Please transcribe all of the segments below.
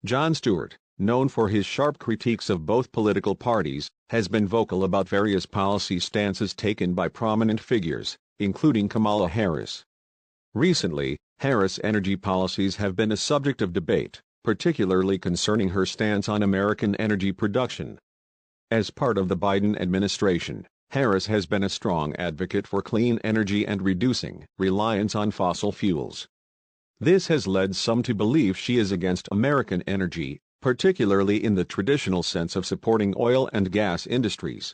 Jon Stewart, known for his sharp critiques of both political parties, has been vocal about various policy stances taken by prominent figures, including Kamala Harris. Recently, Harris' energy policies have been a subject of debate, particularly concerning her stance on American energy production. As part of the Biden administration, Harris has been a strong advocate for clean energy and reducing reliance on fossil fuels. This has led some to believe she is against American energy, particularly in the traditional sense of supporting oil and gas industries.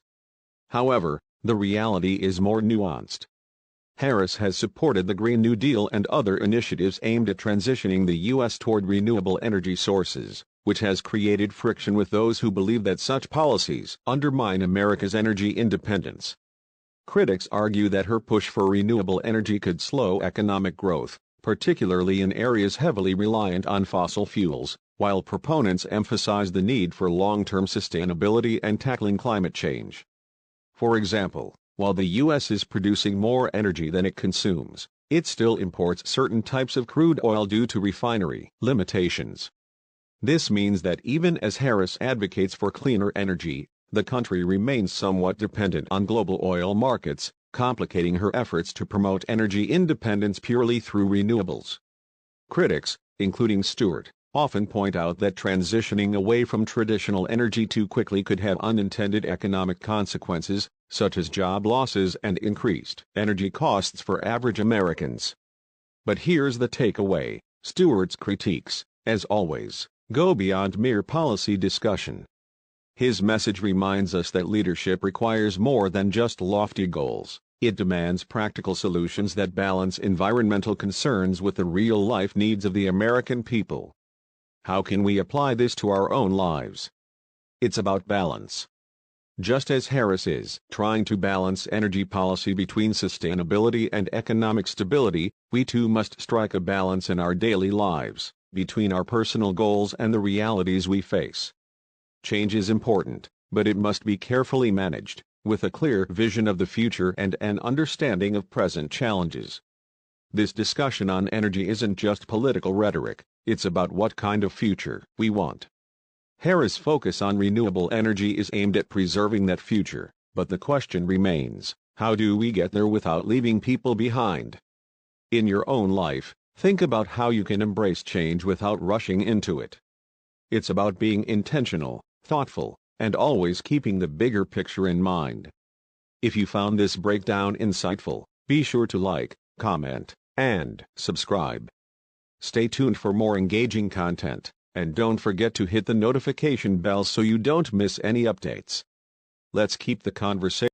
However, the reality is more nuanced. Harris has supported the Green New Deal and other initiatives aimed at transitioning the U.S. toward renewable energy sources, which has created friction with those who believe that such policies undermine America's energy independence. Critics argue that her push for renewable energy could slow economic growth, particularly in areas heavily reliant on fossil fuels, while proponents emphasize the need for long-term sustainability and tackling climate change. For example, while the U.S. is producing more energy than it consumes, it still imports certain types of crude oil due to refinery limitations. This means that even as Harris advocates for cleaner energy, the country remains somewhat dependent on global oil markets, complicating her efforts to promote energy independence purely through renewables. Critics, including Stewart, often point out that transitioning away from traditional energy too quickly could have unintended economic consequences, such as job losses and increased energy costs for average Americans. But here's the takeaway: Stewart's critiques, as always, go beyond mere policy discussion. His message reminds us that leadership requires more than just lofty goals. It demands practical solutions that balance environmental concerns with the real-life needs of the American people. How can we apply this to our own lives? It's about balance. Just as Harris is trying to balance energy policy between sustainability and economic stability, we too must strike a balance in our daily lives, between our personal goals and the realities we face. Change is important, but it must be carefully managed, with a clear vision of the future and an understanding of present challenges. This discussion on energy isn't just political rhetoric, it's about what kind of future we want. Harris' focus on renewable energy is aimed at preserving that future, but the question remains, how do we get there without leaving people behind? In your own life, think about how you can embrace change without rushing into it. It's about being intentional, thoughtful, and always keeping the bigger picture in mind. If you found this breakdown insightful, be sure to like, comment, and subscribe. Stay tuned for more engaging content, and don't forget to hit the notification bell so you don't miss any updates. Let's keep the conversation